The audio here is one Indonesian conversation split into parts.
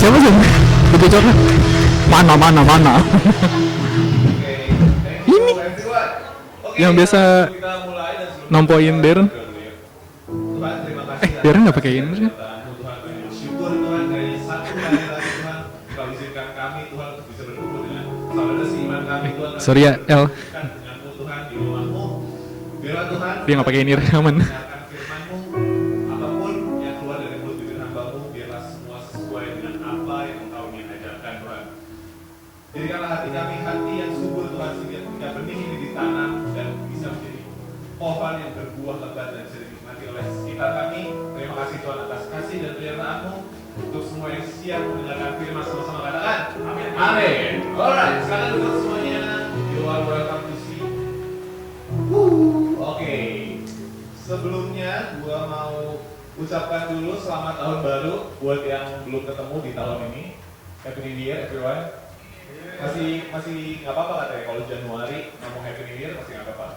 Siapa sih? Itu coklat. Mana. Ini yang biasa nampoin Darren. Darren nggak pakai ini kan? Syukur Tuhan dari satu hari lagi Tuhan Kau izinkan kami Tuhan untuk bisa berkumpul dengan saudara seiman kami Tuhan. Sorry ya El. Denganmu Tuhan di rumahmu. Biarlah Tuhan Dia nggak pakai ini rekaman. mendengarkan firman-Mu, apapun yang keluar dari mulut bibir hamba-Mu, biarlah semua sesuai dengan apa yang Engkau ingin ajarkan Tuhan. Jadikanlah hati kami hati yang subur Tuhan, sehingga ketika benih ini ditanam dan bisa menjadi pohon yang berbuah lebat dan bisa dinikmati oleh sekitar kami. Terima kasih Tuhan atas kasih dan penyertaan-Mu untuk semua yang siap mendengarkan firman sama-sama katakan amin. Amin. Alright, sekarang duduk semuanya. You are welcome to see. Oke. Sebelumnya gua mau ucapkan dulu selamat tahun baru buat yang belum ketemu di tahun ini. Happy New Year everyone. Masih nggak apa-apa katanya kalau Januari ngomong Happy New Year masih nggak apa-apa.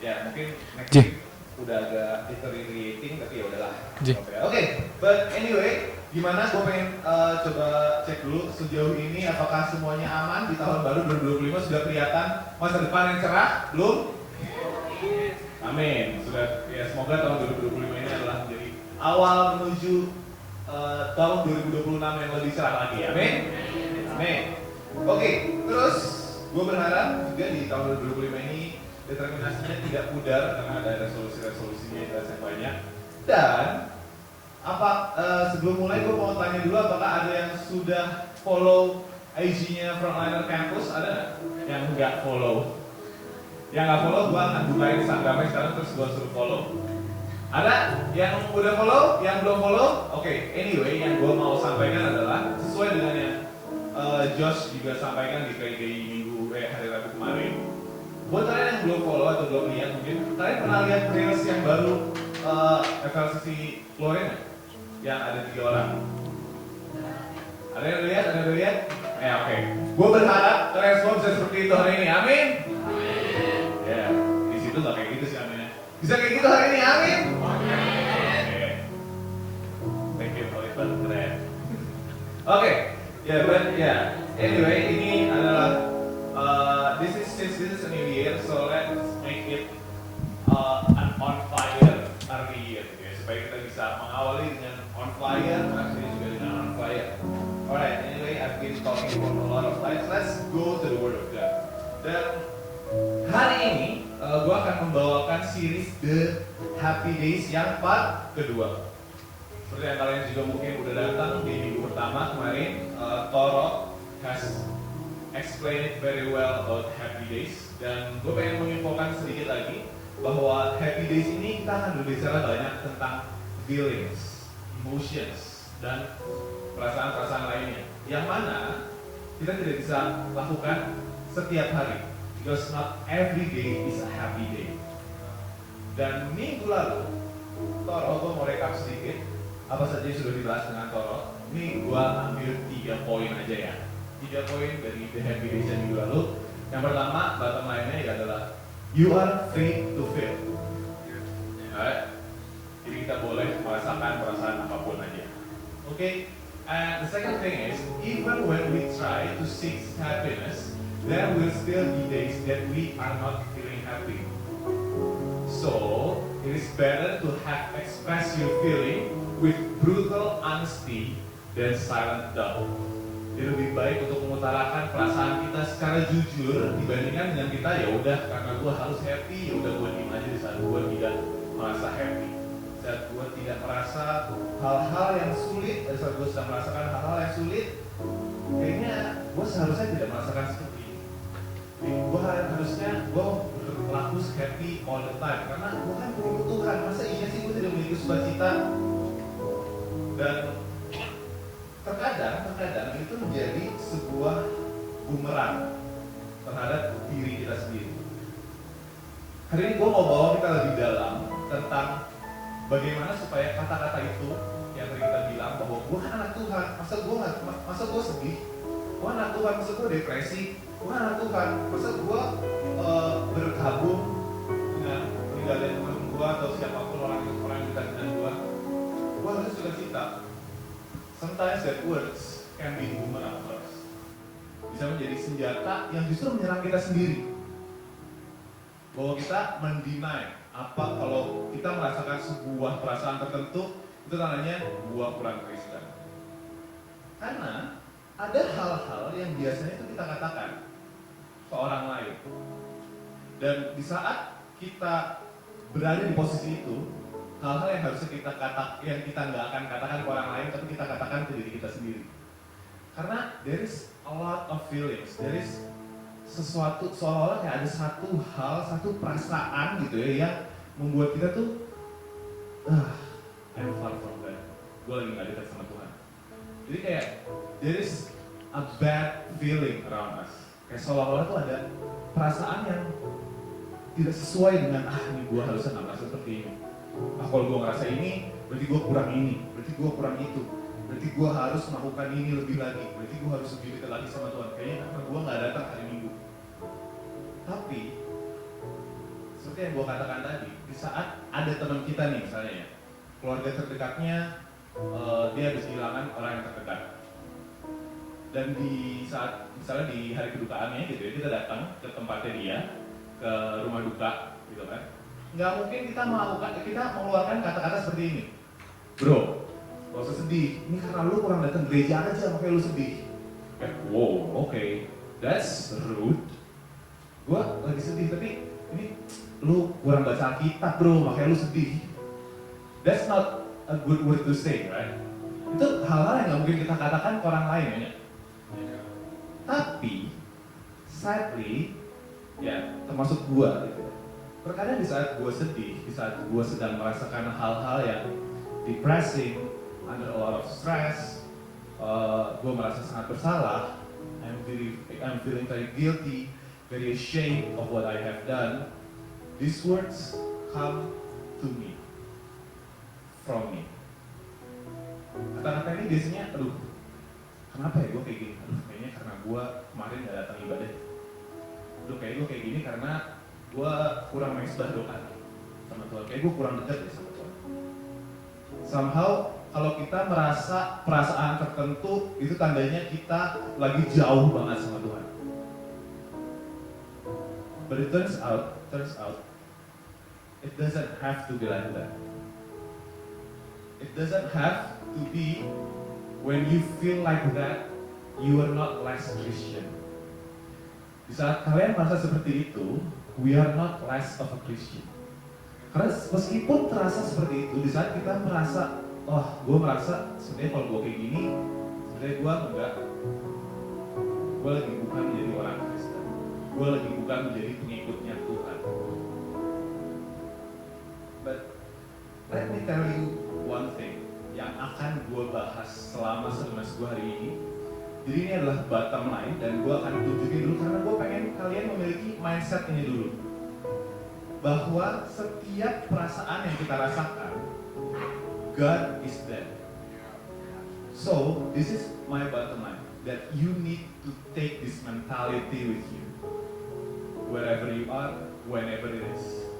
Ya mungkin next J. week udah agak deteriorating tapi ya udahlah. J. Oke, but anyway, gimana? Gue pengen coba cek dulu sejauh ini apakah semuanya aman di tahun baru 2025 sudah kelihatan masa depan yang cerah? Belum? Amin. Sudah ya semoga tahun 2025 ini adalah menjadi awal menuju tahun 2026 yang lebih cerah lagi. Amin. Amin. Oke, terus gue berharap juga di tahun 2025 ini determinasinya tidak pudar karena ada resolusi-resolusinya yang banyak. Dan sebelum mulai gue mau tanya dulu apakah ada yang sudah follow IG-nya Frontliner Campus? Ada nggak yang nggak follow? Yang nggak follow gue akan bukain Instagramnya sekarang terus gue suruh follow. Ada yang udah follow? Yang belum follow? Oke, anyway yang gue mau sampaikan adalah sesuai dengan yang Josh juga sampaikan di PDI hari Rabu kemarin. Buat kalian yang belum follow atau belum lihat mungkin kalian pernah lihat reels yang baru FLCC keluarin nggak? Yang ada 3 orang. Ada yang lihat? Ada yang lihat? Oke. Gue berharap kalian semua bisa seperti itu hari ini. Amin. Amin. Ya, di situ nggak kayak gitu sih aminnya. Bisa kayak gitu hari ini. Amin. Amin. Thank you for it, keren. Oke. Ya, but yeah. Anyway, ini adalah since this is a new year, so let's make it an on fire early year, gitu ya, supaya kita bisa mengawali dengan on fire, akhirnya juga dengan on fire. Alright, anyway, I've been talking for a lot of times. Let's go to the Word of God. Dan hari ini gue akan membawakan series The Happy Days yang part kedua. Seperti yang kalian juga mungkin udah datang di minggu pertama kemarin, Toro has explain it very well about Happy Days. Dan gue pengen menginfokan sedikit lagi bahwa Happy Days ini kita akan berbicara banyak tentang feelings, emotions, dan perasaan-perasaan lainnya yang mana kita tidak bisa lakukan setiap hari because not every day is a happy day. Dan minggu lalu Toro, gue mau rekap sedikit apa saja yang sudah dibahas dengan Toro. Ini gue ambil 3 poin aja ya. 3 poin dari The Happy Days yang minggu lalu. Yang pertama, bottom line-nya adalah you are free to feel. Alright? Jadi kita boleh merasakan perasaan apapun aja. Okay? And the second thing is, even when we try to seek happiness, there will still be days that we are not feeling happy. So, it is better to express your feeling with brutal honesty than silent doubt. Jadi lebih baik untuk mengutarakan perasaan kita secara jujur dibandingkan dengan kita ya udah karena gue harus happy, ya udah gue diem aja di saat gue tidak merasa happy, saat gue tidak merasa hal-hal yang sulit, saat gue sedang merasakan hal-hal yang sulit, kayaknya gue seharusnya tidak merasakan seperti ini. Gue harusnya gue berlaku happy all the time karena gue kan pengikut Tuhan. Masa iya sih gue tidak memiliki sukacita? Dan terkadang itu menjadi sebuah bumerang terhadap diri kita sendiri. Hari ini gue mau bawa kita lebih dalam tentang bagaimana supaya kata-kata itu yang tadi kita bilang bahwa gue kan anak Tuhan, masa gue sedih, gue anak Tuhan, masa gue depresi, gue anak Tuhan, masa gue berkabung dengan meninggalkan teman gue atau siapapun orang yang dekat dengan gue harus suka cita. Sometimes that words can be boomerang for us. Bisa menjadi senjata yang justru menyerang kita sendiri. Bahwa kita mendinai apa kalau kita merasakan sebuah perasaan tertentu, itu tandanya gua kurang Kristen. Karena ada hal-hal yang biasanya itu kita katakan ke orang lain. Dan di saat kita berada di posisi itu, hal-hal yang harusnya yang kita nggak akan katakan ke orang lain, tapi kita katakan ke diri kita sendiri. Karena there is a lot of feelings, there is sesuatu seolah-olah kayak ada satu hal, satu perasaan gitu ya yang membuat kita tuh I'm far from God. Gue lagi nggak dekat sama Tuhan. Jadi kayak there is a bad feeling around us. Kayak seolah-olah tuh ada perasaan yang tidak sesuai dengan ini gue harusnya nggak merasa seperti ini. Kalau gue ngerasa ini, berarti gue kurang ini, berarti gue kurang itu, berarti gue harus melakukan ini lebih lagi, berarti gue harus lebih dekat lagi sama Tuhan. Kayaknya karena gue nggak datang hari Minggu. Tapi seperti yang gue katakan tadi, di saat ada teman kita nih misalnya ya, keluarga terdekatnya dia habis kehilangan orang yang terdekat. Dan di saat misalnya di hari kedukaannya gitu ya, kita datang ke tempatnya dia, ke rumah duka gitu kan. Nggak mungkin kita mengeluarkan kata-kata seperti ini. Bro, gak usah sedih, ini karena lu kurang datang gereja aja makanya lu sedih. Wow, okay. That's rude. Gua lagi sedih, tapi ini lu kurang baca Alkitab bro, makanya lu sedih. That's not a good word to say, right? Itu hal-hal yang nggak mungkin kita katakan ke orang lain ya. Tapi, sadly, ya termasuk gua gitu. Terkadang di saat gua sedih, di saat gua sedang merasakan hal-hal yang depressing, under a lot of stress, gua merasa sangat bersalah, I'm feeling very guilty, very ashamed of what I have done. These words come to me, from me. Kata-kata ini biasanya, aduh, kenapa ya gue kayak gini? Aduh, kayaknya karena gue kemarin gak datang ibadah. Aduh, kayak gue kayak gini karena gue kurang mesbah doa sama Tuhan. Kayak gue kurang dekat ya sama Tuhan. Somehow, kalau kita merasa perasaan tertentu, itu tandanya kita lagi jauh banget sama Tuhan. But it turns out, it doesn't have to be like that. It doesn't have to be when you feel like that, you are not less Christian. Di saat kalian merasa seperti itu, we are not less of a Christian. Karena meskipun terasa seperti itu, di saat kita merasa, gue merasa sebenarnya kalau gue kayak gini, sebenarnya gue lagi bukan menjadi orang Kristen. Gue lagi bukan menjadi pengikutnya Tuhan. But let me tell you one thing yang akan gue bahas selama semester gue hari ini. Jadi ini adalah bottom line dan gue akan tunjukin dulu karena gue pengen kalian memiliki mindset ini dulu. Bahwa setiap perasaan yang kita rasakan, God is there. So, this is my bottom line. That you need to take this mentality with you. Wherever you are, whenever it is.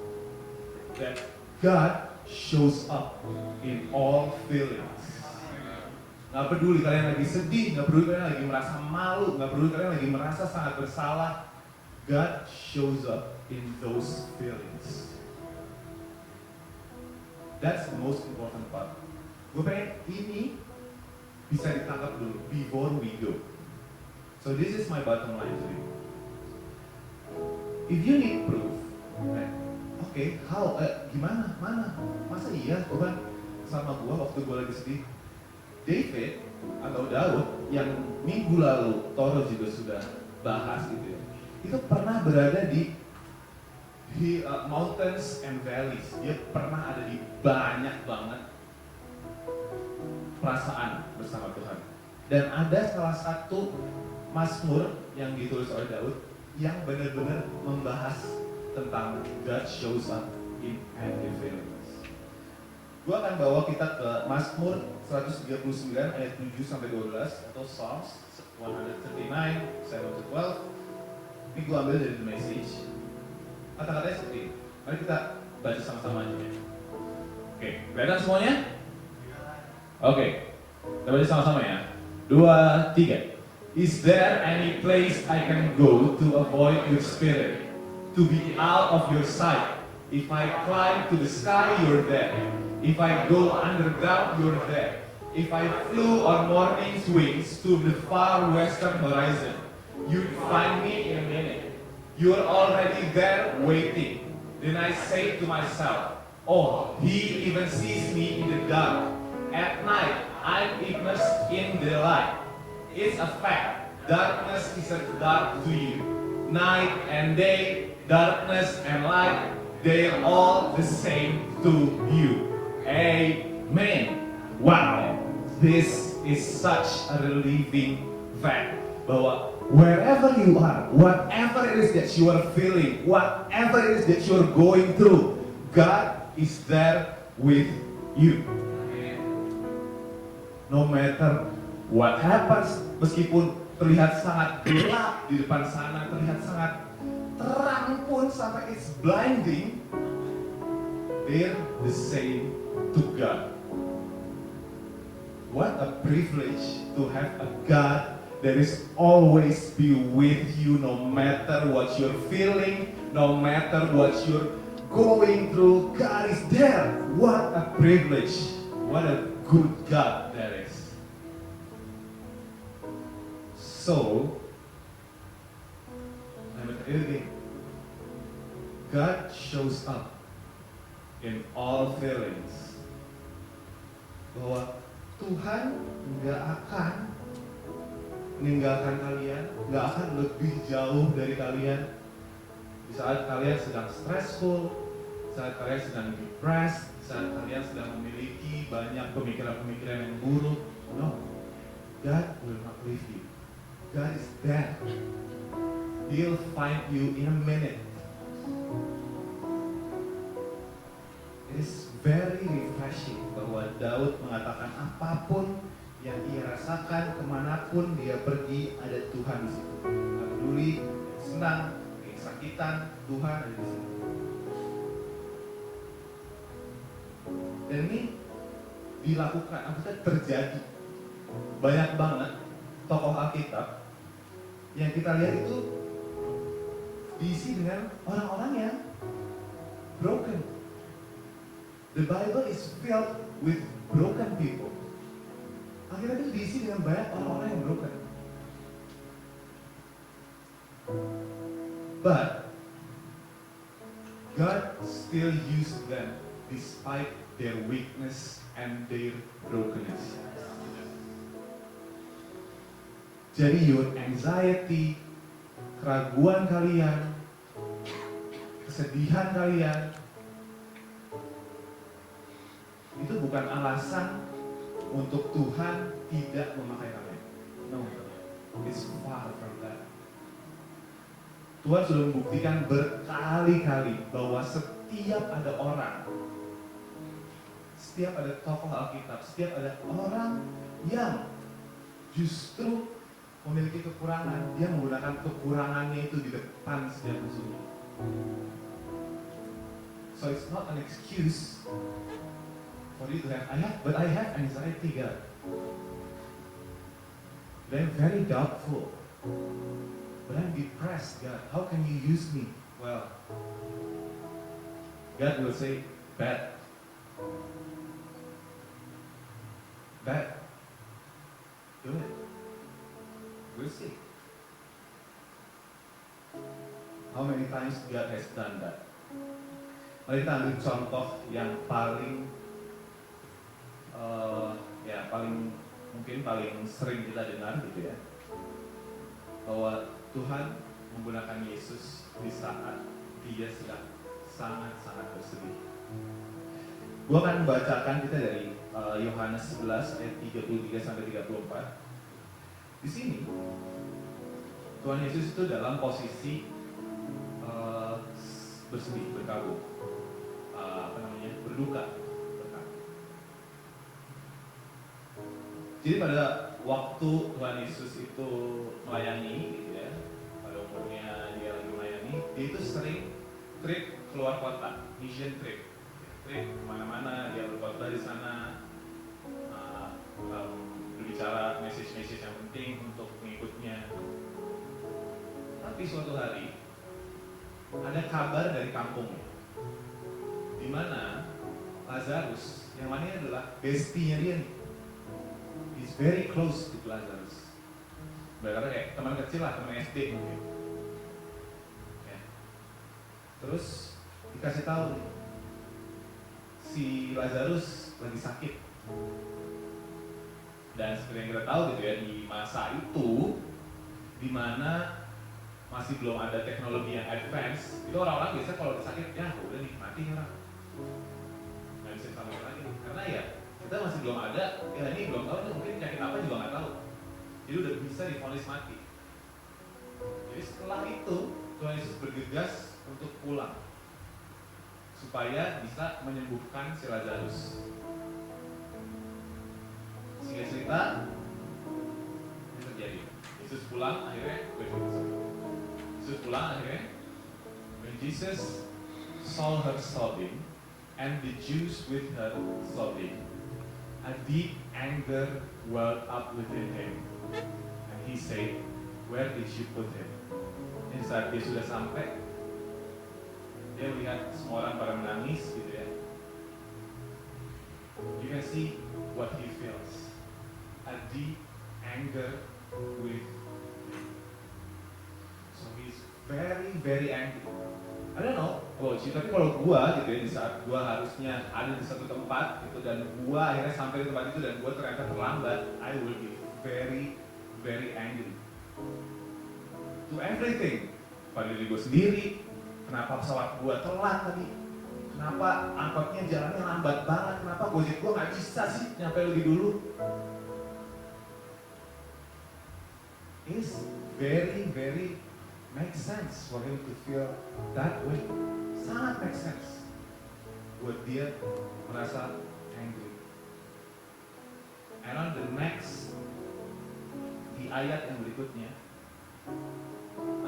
That God shows up in all feelings. Gak peduli kalian lagi sedih, gak peduli kalian lagi merasa malu, gak peduli kalian lagi merasa sangat bersalah. God shows up in those feelings. That's the most important part. Gue pengen ini bisa ditangkap dulu before we go. So this is my bottom line to you. If you need proof, okay, how? Gimana? Mana? Masa iya Tuhan sama gue waktu gue lagi sedih? David atau Daud yang minggu lalu Toro juga sudah bahas gitu ya, itu pernah berada di mountains and valleys. Dia pernah ada di banyak banget perasaan bersama Tuhan. Dan ada salah satu Mazmur yang ditulis oleh Daud yang benar-benar membahas tentang God shows up in every feelings. Gue akan bawa kita ke Mazmur 139 ayat 7-12 atau Psalms 139, 7-12. Ini gue ambil dari The Message. Kata-katanya seperti ini. Mari kita baca sama-sama aja ya. Oke, kelihatan semuanya? Oke, kita baca sama-sama ya. 2, 3. Is there any place I can go to avoid your spirit? To be out of your sight? If I climb to the sky, you're there. If I go underground, you're there. If I flew on morning's wings to the far western horizon, you'd find me in a minute. You're already there waiting. Then I say to myself, oh, he even sees me in the dark. At night, I'm immersed in the light. It's a fact. Darkness is a dark to you. Night and day, darkness and light, they're all the same to you. Amen. Wow. This is such a relieving fact. Bahwa wherever you are, whatever it is that you are feeling, whatever it is that you are going through, God is there with you. No matter what happens, meskipun terlihat sangat gelap di depan sana, terlihat sangat terang pun sampai it's blinding, they're the same to God. What a privilege to have a God that is always be with you no matter what you're feeling, no matter what you're going through. God is there. What a privilege. What a good God that is. So, I'm again. God shows up in all feelings. Bahwa Tuhan nggak akan meninggalkan kalian, nggak akan lebih jauh dari kalian di saat kalian sedang stressful, saat kalian sedang depressed, saat kalian sedang memiliki banyak pemikiran-pemikiran yang buruk. No, God will not leave you. God is there. He'll find you in a minute. It is very refreshing bahwa Daud mengatakan apapun yang ia rasakan, kemanapun dia pergi, ada Tuhan di situ. Nggak peduli, senang, kesakitan, Tuhan ada di situ. Dan ini dilakukan, maksudnya terjadi. Banyak banget tokoh Alkitab yang kita lihat itu diisi dengan orang-orang yang broken. The Bible is filled with broken people. Akhirnya itu diisi dengan banyak orang-orang yang broken. But God still used them despite their weakness and their brokenness. Jadi your anxiety, keraguan kalian, kesedihan kalian, itu bukan alasan untuk Tuhan tidak memakai kalian. No, it's far from that. Tuhan sudah membuktikan berkali-kali bahwa setiap ada orang, setiap ada tokoh Alkitab, setiap ada orang yang justru memiliki kekurangan, dia menggunakan kekurangannya itu di depan setiap musuhnya. So it's not an excuse for you to have, I have anxiety, God. But I'm very doubtful. But I'm depressed, God. How can you use me? Well, God will say, bad. Bad. Do it. We'll see. How many times God has done that? Mari kita ambil contoh yang paling mungkin paling sering kita dengar gitu ya, bahwa Tuhan menggunakan Yesus di saat dia sedang sangat-sangat bersedih. Gua akan membacakan kita dari Yohanes 11 ayat 33 sampai 34. Di sini Tuhan Yesus itu dalam posisi bersedih, berkabung, berduka. Jadi pada waktu Tuhan Yesus itu melayani, gitu ya, pada umurnya dia lagi melayani, dia itu sering trip keluar kota, mission trip kemana-mana, dia berkhotbah di sana, berbicara message-message yang penting untuk pengikutnya. Tapi suatu hari ada kabar dari kampungnya, di mana Lazarus, yang mana ini adalah bestie-nya dia nih, is very close to Lazarus. Berarti kayak teman kecil lah, teman SD mungkin. Ya. Terus dikasih tahu nih, si Lazarus lagi sakit. Dan seperti yang kita tahu gitu ya, di masa itu, di mana masih belum ada teknologi yang advance, itu orang-orang biasa kalau udah sakit, ya udah nih mati nih orang, nggak bisa diselamatkan lagi. Karena ya kita masih belum ada, ya ini belum tahu nih, mungkin penyakit apa juga nggak tahu. Jadi udah bisa divonis mati. Jadi setelah itu Tuhan Yesus bergegas untuk pulang supaya bisa menyembuhkan si Lazarus. Singkat cerita, ini terjadi. Yesus pulang akhirnya, Yesus pulang akhirnya, when Jesus saw her sobbing and the Jews with her sobbing, a deep anger welled up within him, and he said, "Where did you put him?" Dan saat dia sudah sampai, dia melihat semua orang pada menangis gitu ya. You can see what he feels, a deep anger with him. So he's very very angry. I don't know, tapi kalau gua gitu ya, di saat gua harusnya ada di satu tempat gitu dan gua akhirnya sampai di tempat itu dan gua ternyata terlambat, I will be very very angry to everything. Pada diri gua sendiri, kenapa pesawat gua telat tadi, kenapa angkotnya jalannya lambat banget, kenapa Gojek gua nggak bisa sih nyampe lebih dulu. It's very very make sense for him to feel that way. Sangat make sense buat dia merasa angry. And on the next, di ayat yang berikutnya,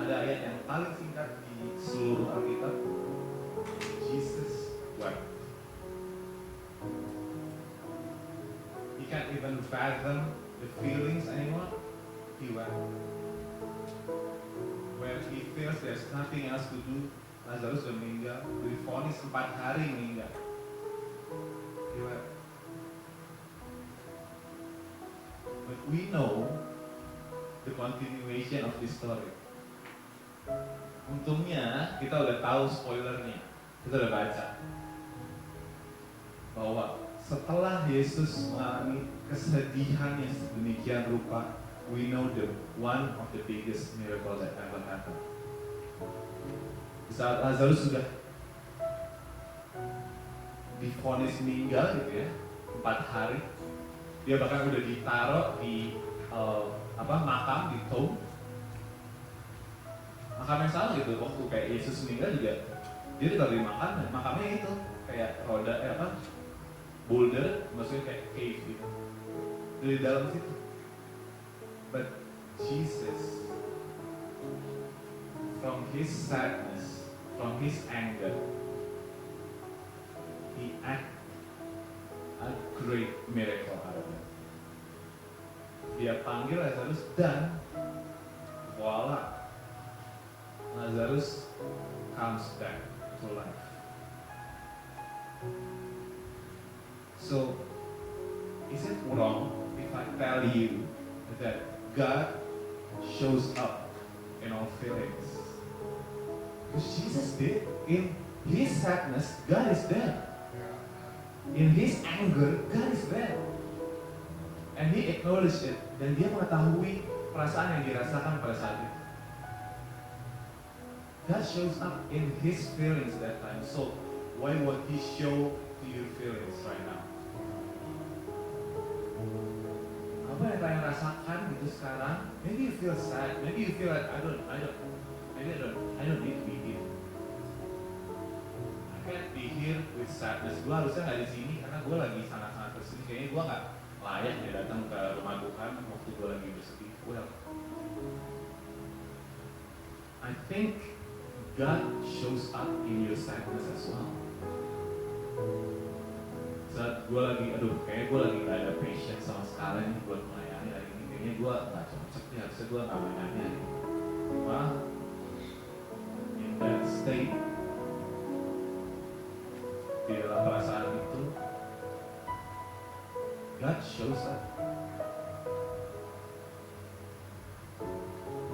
ada ayat yang paling singkat di seluruh Alkitab. Jesus wept. He can't even fathom the feelings anymore. He wept. Where he feels there's nothing else to do, Lazarus sudah meninggal, divonis 4 hari meninggal. He wept. But we know the continuation of this story. Untungnya kita udah tahu spoilernya, kita udah baca bahwa setelah Yesus mengalami kesedihan yang sedemikian rupa, we know the one of the biggest miracle that ever happened. Saat Lazarus sudah divonis meninggal gitu ya, 4 hari, dia bahkan udah ditaruh di makam, di tomb, makam yang sama gitu. Waktu kayak Yesus meninggal juga, dia ditaruh di makam dan makamnya itu kayak roda, boulder, maksudnya kayak cave gitu, dari dalam situ. But Jesus, from his sadness, from his anger, he acted a great miracle out of it. Dia panggil Lazarus dan voila, Lazarus comes back to life. So, is it wrong if I tell you that God shows up in our feelings? Because Jesus did. In his sadness, God is there. In his anger, God is there. And he acknowledged it. Dan dia mengetahui perasaan yang dirasakan pada saat itu. God shows up in his feelings that time. So, why would he show to your feelings right now? Apa yang kalian rasakan gitu sekarang? Maybe you feel sad. Maybe you feel like I don't need to be here. I can't be here with sadness. Gue harusnya nggak di sini karena gue lagi sangat-sangat bersedih. Kayaknya gue nggak layak ya datang ke rumah Tuhan waktu gue lagi bersedih. Well, I think God shows up in your sadness as well. Saat gue lagi, kayaknya gue lagi gak ada patience sama sekali nih buat melayani hari ini. gue nggak cocok nih, harusnya gue nggak mainannya. Cuma in that state, di dalam perasaan itu, God shows up.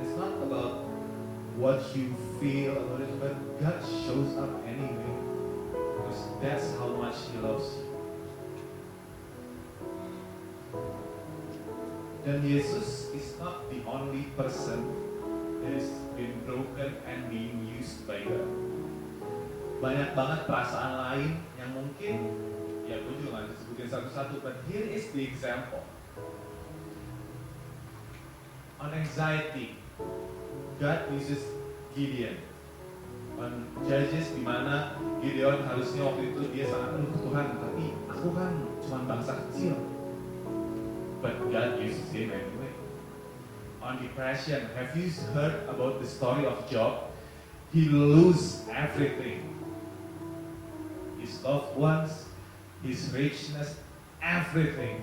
It's not about what you feel about it, but God shows up anyway. Because that's how much He loves you. Dan Yesus is not the only person that has been broken and being used by God. Banyak banget perasaan lain yang mungkin, ya gue juga nggak bisa sebutin satu-satu, but here is the example. On anxiety, God uses Gideon. On Judges, di mana Gideon harusnya waktu itu dia sangat aduh Tuhan, tapi aku kan cuma bangsa kecil. But God uses him anyway. On depression, have you heard about the story of Job? He loses everything. His loved ones, his richness, everything.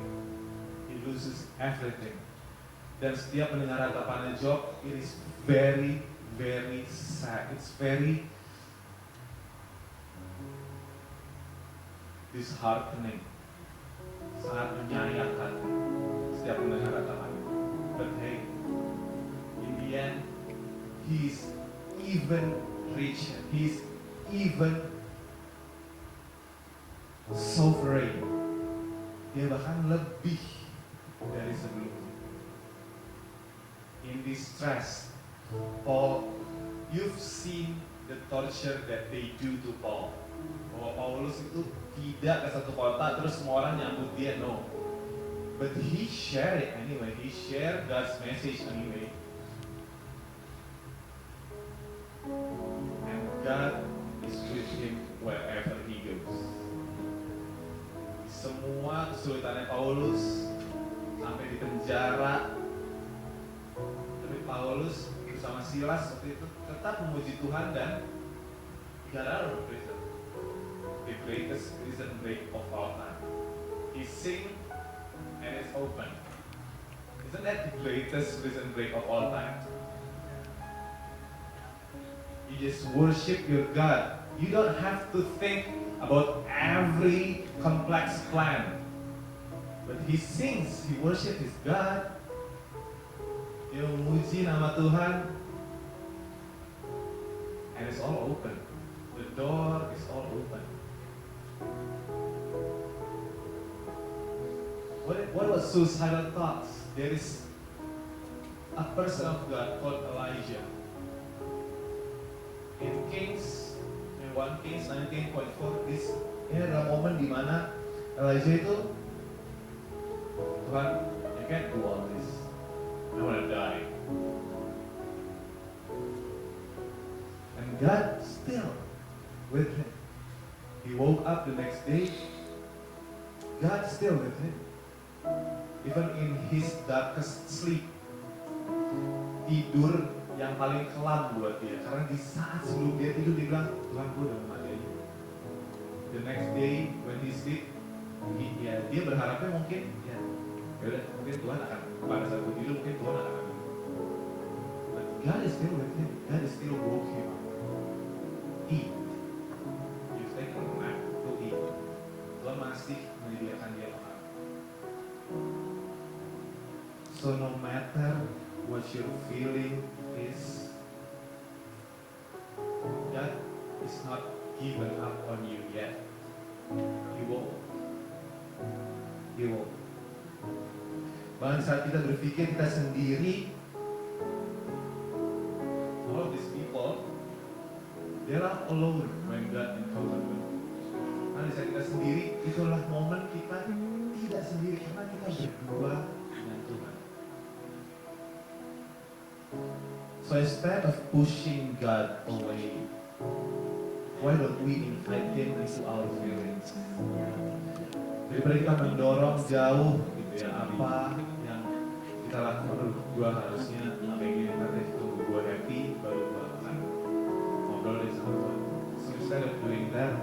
He loses everything. Dan setiap mendengar ratapannya Job, it is very, very sad. It's very disheartening. Sangat menyayatkan setiap mendengar ratapannya. But hey, in the end, he's even richer. He's even sovereign. Dia bahkan lebih dari sebelumnya. In distress, Paul, you've seen the torture that they do to Paul. Bahwa Paulus itu tidak ke satu kota terus semua orang nyambut dia, no. But he shared it anyway. He shared God's message anyway. And God is with him wherever he goes. Semua kesulitannya Paulus sampai di penjara, tapi Paulus bersama Silas waktu itu tetap memuji Tuhan dan got out of prison. The greatest prison break of all time. He sing and it's open. Isn't that the greatest prison break of all time? You just worship your God. You don't have to think about every complex plan. But he sings, he worships his God. Dia memuji nama Tuhan. And it's all open. The door is all open. What was suicidal thoughts? There is a person of God called Elijah. In 1 Kings 19.4, ini adalah momen di mana Elijah itu, Tuhan, I can't do all this. I want to die. And God still with him. He woke up the next day. God still with him. Even in his darkest sleep. Tidur yang paling kelam buat dia. Karena di saat sebelum dia tidur dia bilang, Tuhan gue udah mau mati. The next day when he sleep, dia berharapnya mungkin yaudah mungkin Tuhan akan pada saat gue tidur mungkin Tuhan akan ambil. But God is still with him. God is still woke him up. Eat. You take a nap to eat. Tuhan masih menyediakan dia makan. So no matter what you're feeling is, God is not given up on you yet. He won't. He won't. Bahkan saat kita berpikir kita sendiri, all of these people, they are alone when God encountered them. Karena di saat kita sendiri, itulah momen kita tidak sendiri karena kita berdua dengan Tuhan. So instead of pushing God away, why don't we invite Him into our feelings? Daripada kita mendorong jauh gitu ya, apa yang kita lakukan, gue harusnya sampai gini nanti tunggu gue happy baru gue akan ngobrol deh sama Tuhan. So instead of doing that,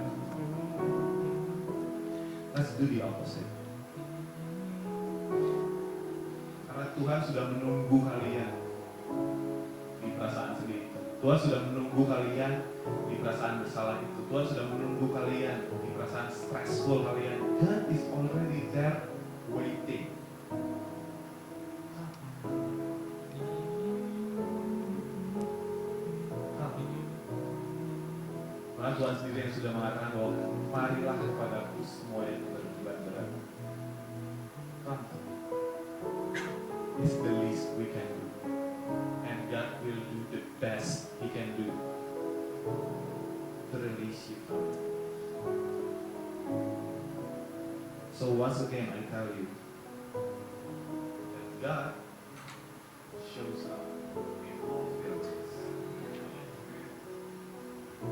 let's do the opposite. Karena Tuhan sudah menunggu kalian di perasaan sedih itu. Tuhan sudah menunggu kalian di perasaan bersalah itu. Tuhan sudah menunggu kalian di perasaan stressful kalian. God is already there waiting. Karena Tuhan sendiri yang sudah mengatakan bahwa marilah kepadaku semua yang berbeban berat. It's the least we can do, and God will do the best He can do to release you from it. So once again, I tell you that God shows up in all feelings.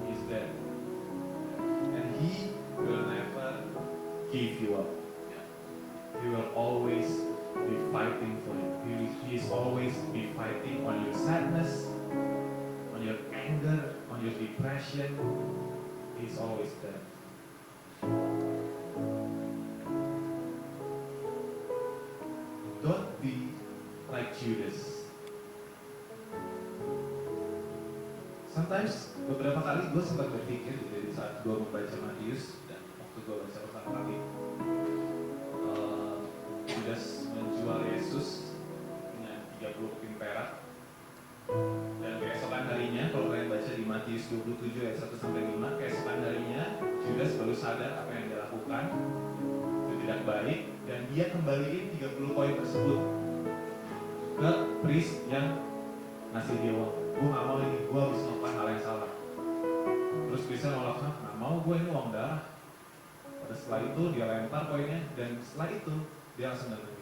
He's there, and He will never give you up. He will always be fighting for you. He is always be fighting on your sadness, on your anger, on your depression. He is always there. Don't be like Judas. Sometimes beberapa kali gue sempat berpikir dari saat gue membaca Matius dan waktu gue baca pertama kali, Judas menjual Yesus dengan 30 keping perak. Dan keesokan harinya, kalau kalian baca di Matius 27 ayat 1-5, keesokan harinya Judas baru sadar apa yang dia lakukan itu tidak baik, dan dia kembaliin 30 koin tersebut ke priest yang ngasih dia uang. Gue gak mau ini, gue habis melakukan hal yang salah. Terus priestnya nolaknya, gak mau gue, ini uang darah. Pada setelah itu dia lempar koinnya, dan setelah itu dia langsung datang diri.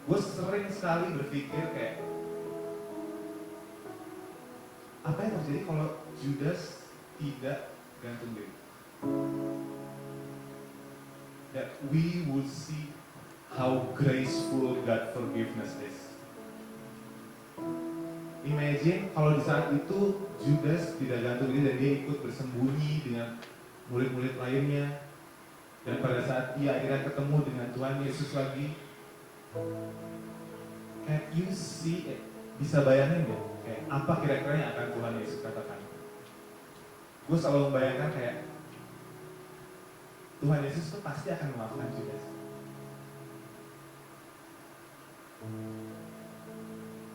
Gue sering sekali berpikir kayak, apa yang terjadi kalau Judas tidak gantung diri? That we would see how graceful God forgiveness is. Imagine kalau di saat itu Judas tidak gantung diri dan dia ikut bersembunyi dengan murid-murid lainnya. Dan pada saat dia akhirnya ketemu dengan Tuhan Yesus lagi, can you see it? Bisa bayangin gak? Kayak apa kira-kira yang akan Tuhan Yesus katakan? Gue selalu membayangkan kayak Tuhan Yesus itu pasti akan memaafkan Judas.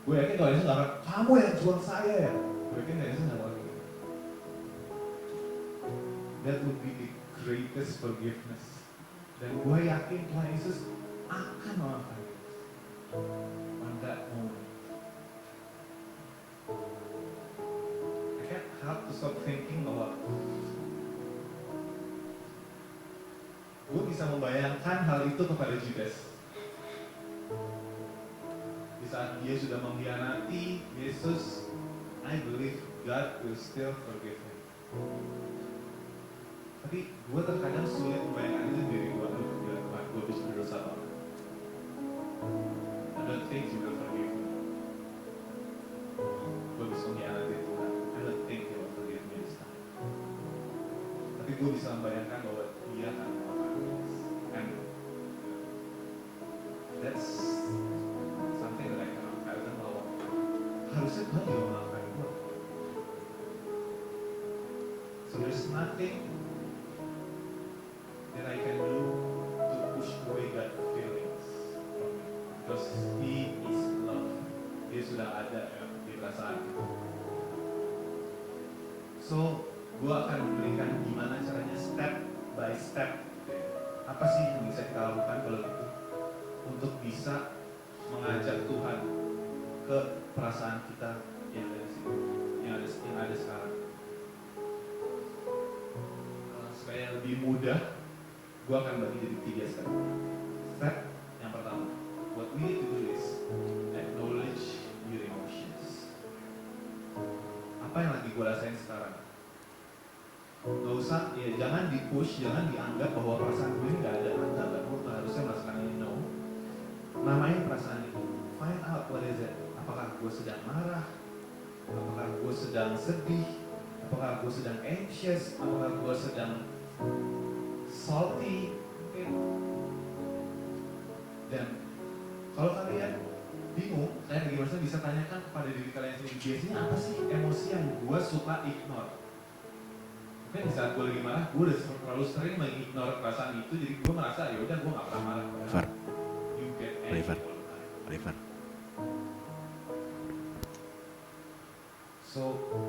Gue yakin Tuhan Yesus gak akan, kamu yang jual saya ya? Gue yakin Tuhan Yesus gak akan gitu. That would be the greatest forgiveness. Dan gue yakin Tuhan Yesus akan memaafkan Judas on that moment. I can't help to stop thinking bahwa gue bisa membayangkan hal itu kepada Judas. Di saat dia sudah mengkhianati Yesus, I believe God will still forgive him. Tapi gue terkadang sulit membayangkan itu dari gue. Tuhan, gue bisa berdosa banget. I don't think you will forgive me. Gue bisa mengkhianati Tuhan. I don't think you will forgive me this time. Tapi gue bisa membayangkan bahwa dia akan memaafkan Yesus. And that's something that I cannot fathom, bahwa harusnya Tuhan juga memaafkan gue. So there's nothing that I can do to push away that feelings from me, because He is love. Dia sudah ada ya, di perasaan itu. So gue akan memberikan gimana caranya step by step. Apa sih yang bisa kita lakukan kalau gitu untuk bisa mengajak Tuhan ke perasaan kita yang ada di sini, yang ada sekarang. Supaya lebih mudah, gue akan bagi jadi 3 step. Step yang pertama, what we need to do is acknowledge your emotions. Apa yang lagi gue rasain sekarang? Gak usah, ya jangan di-push, jangan dianggap bahwa perasaan gue ini gak ada. Enggak, gue harusnya merasakan ini. No. Namain perasaan itu. Find out what is it. Apakah gue sedang marah? Apakah gue sedang sedih? Apakah gue sedang anxious? Apakah gue sedang salty? Okay. Dan kalau kalian bingung, kalian bagaimana bisa tanyakan kepada diri kalian sendiri, biasanya apa sih emosi yang gue suka ignore? Mungkin di saat gue lagi marah, gue udah terlalu sering mengignore perasaan itu, jadi gue merasa ya udah gue gak pernah marah. You get angry all the time. So,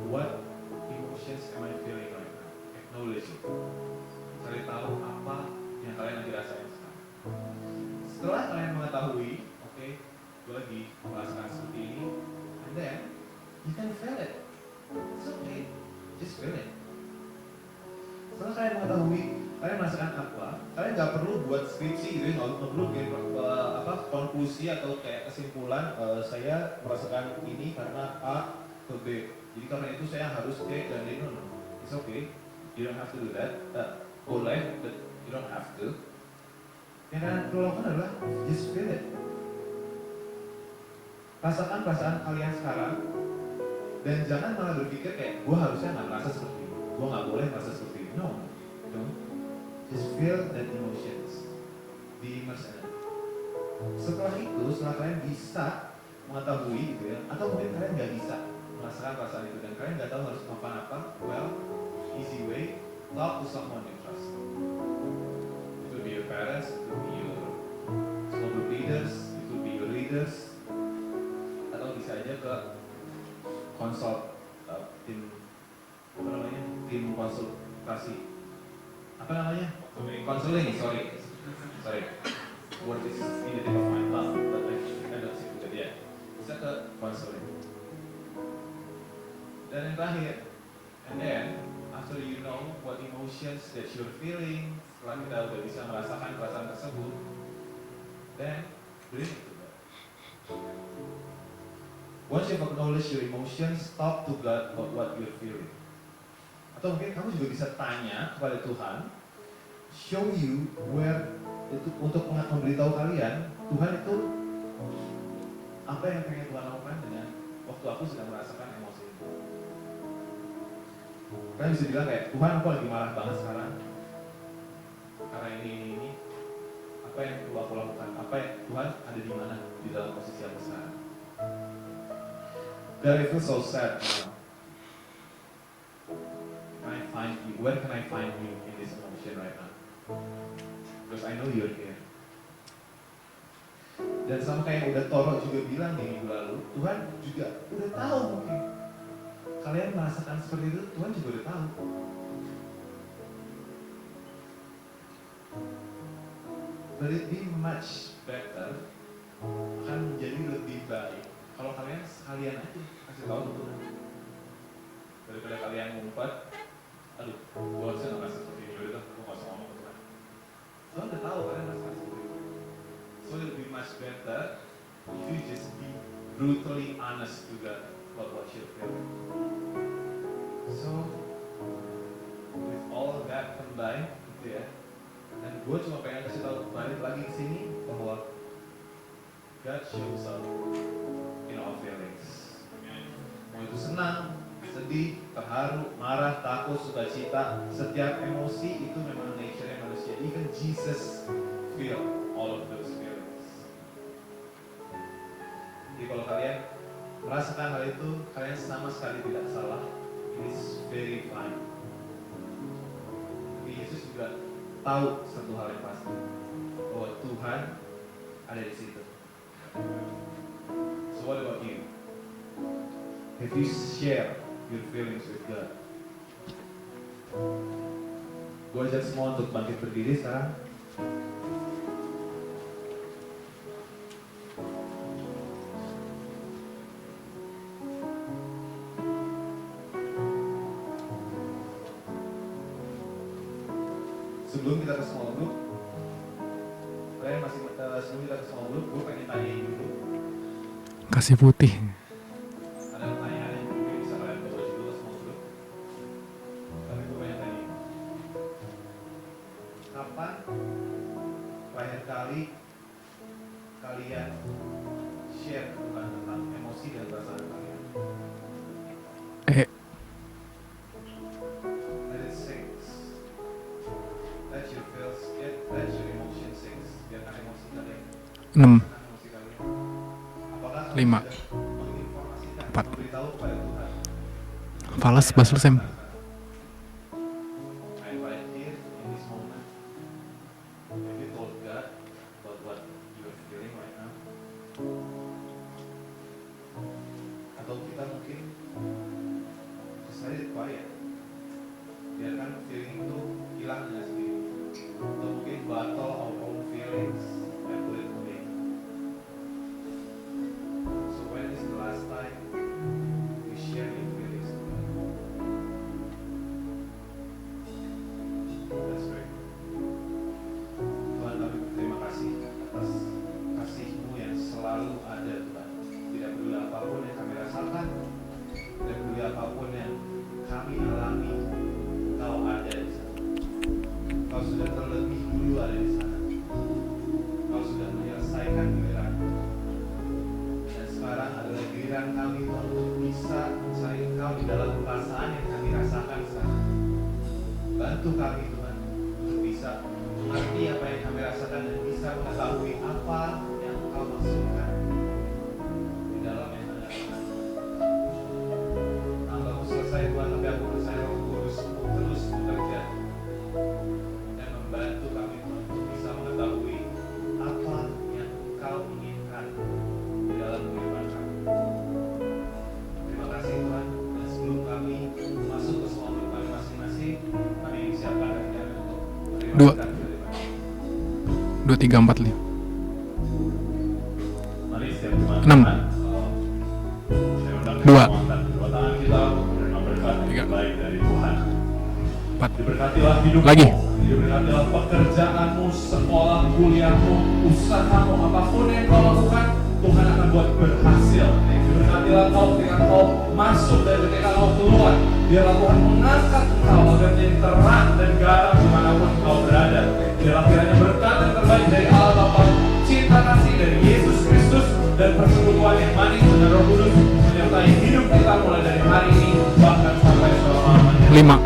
what emotions am I feeling right now? Acknowledge it. Cari tahu apa yang kalian lagi rasain sekarang. Setelah kalian mengetahui, oke, gue lagi merasakan seperti ini, and then you can feel it. It's okay, just feel it. Setelah kalian mengetahui, kalian merasakan apa, kalian nggak perlu buat skripsi gitu, nggak perlu bikin konklusi atau kayak kesimpulan, saya merasakan ini karena A ke B. Jadi karena itu saya harus C dan D. No. It's okay, you don't have to do that. Boleh, but you don't have to. Yang kalian perlu lakukan adalah just feel it. Rasakan perasaan kalian sekarang, dan jangan malah berpikir kayak gue harusnya nggak merasa seperti ini, gue nggak boleh merasa seperti ini. No, don't. Just feel that emotions, be immersed in it. Setelah itu, setelah kalian bisa mengetahui gitu ya, atau mungkin kalian nggak bisa merasakan perasaan itu dan kalian nggak tahu harus melakukan apa, well, easy way, talk to someone you trust. It will be your parents, it will be your small group leaders, it will be your leaders, atau bisa aja ke konsult tim apa namanya, tim konsultasi apa namanya, konseling, sorry word is in the tip of my tongue but I don't see it yet. Bisa ke konseling. Dan yang terakhir, and then after you know what emotions that you're feeling, setelah kita udah bisa merasakan perasaan tersebut, then bring it to God. Once you've acknowledged your emotions, talk to God about what you're feeling. Atau mungkin kamu juga bisa tanya kepada Tuhan, show you where itu, untuk memberitahu kalian Tuhan itu apa yang pengen Tuhan lakukan dengan waktu aku sedang merasakan emosi itu. Kalian bisa bilang kayak, Tuhan aku lagi marah banget sekarang karena ini apa yang perlu aku lakukan, apa yang Tuhan ada di mana di dalam posisi aku sekarang. God, I feel so sad now. Can I find you? Where can I find you in this emotion right now? Because I know you're here. Dan sama kayak yang udah Toro juga bilang di minggu lalu, Tuhan juga udah tahu mungkin kalian merasakan seperti itu, Tuhan juga udah tahu. But it be much better, akan menjadi lebih baik kalau kalian sekalian aja kasih tahu ke Tuhan. Daripada kalian ngumpet, aduh, gue harusnya gak merasa seperti ini, udah gue gak usah ngomong ke Tuhan. Tuhan udah tahu kalian merasakan seperti itu. So it will be much better if you just be brutally honest to God about what you're feeling. So, with all of that combined, gitu ya, dan gue cuma pengen kasih tahu balik lagi ke sini bahwa God shows up in our feelings. Mau itu senang, sedih, terharu, marah, takut, sukacita, setiap emosi itu memang nature-nya manusia. Even Jesus feel all of those feelings. Jadi kalau kalian merasakan hal itu, kalian sama sekali tidak salah. It is very fine. Tapi Yesus juga tahu satu hal yang pasti, bahwa Tuhan ada di situ. So what about you? Have you share your feelings with God? Gue ajak semua untuk bangkit berdiri sekarang. Sebelum kita ke small group, kalian masih sebelum kita ke small group, gue pengen tanyain dulu. Kasih putih. Ada pertanyaan yang mungkin bisa kalian bawa dulu ke small group. Tapi gue pengen tanya, kapan terakhir kali kalian share tentang emosi dan perasaan kalian? Let it sink. Let your feels, let your emotion sink. Biarkan emosi kalian 6, Apakah 5, menginformasikan, 4. memberitahu kepada Tuhan? Fales Basel Sam. I invite here in this moment. Have you told God about what you are feeling right now? Atau kita mungkin just let it quiet. Biarkan feeling itu hilang dengan sendiri. Atau mungkin battle our own feelings and put it away. So when is the last time you share your feelings to God? Let's pray. Tuhan, kami berterima kasih atas kasih-Mu yang selalu ada, Tuhan. Tidak peduli apapun yang kami rasakan, tidak peduli apapun yang kami alami, Engkau ada di sana. Engkau sudah terlebih dulu ada di sana. Engkau sudah menyelesaikan giliran. Dan sekarang adalah giliran kami, Tuhan, untuk bisa mencari Engkau di dalam perasaan yang kami rasakan sekarang. Bantu kami, Tuhan, untuk bisa mengerti apa yang kami rasakan dan bisa mengetahui apa yang Engkau maksudkan di dalam yang kami rasakan. Tanpa selesai, Tuhan, tapi aku percaya Roh Kudus untuk terus bekerja dan membantu kami, Tuhan, untuk bisa mengetahui apa yang Engkau inginkan di dalam kehidupan kami. Terima kasih, Tuhan. Dan sebelum kami masuk ke semua hidup kami masing-masing, kami siapkan hati kami untuk menerima Dua. berkat daripada. 2, 3, 4, 5. Mari setiap teman-teman, 6. saya undang Dua. kita mengangkat kedua tangan kita untuk menerima berkat yang Tiga. baik dari Tuhan. 4. Diberkatilah hidupmu, Lagi. diberkatilah pekerjaanmu, sekolah, kuliahmu, usahamu, apapun yang kau lakukan, Tuhan akan buat berhasil. Diberkatilah kau ketika kau masuk dan ketika kau keluar. Biarlah Tuhan mengangkat engkau agar menjadi terang dan garam dimanapun kau berada. Biarlah kiranya berkat yang terbaik dari Allah Bapa, cinta kasih dari Yesus Kristus, dan persekutuan yang manis dengan Roh Kudus menyertai hidup kita mulai dari hari ini bahkan sampai selama-lamanya. 5.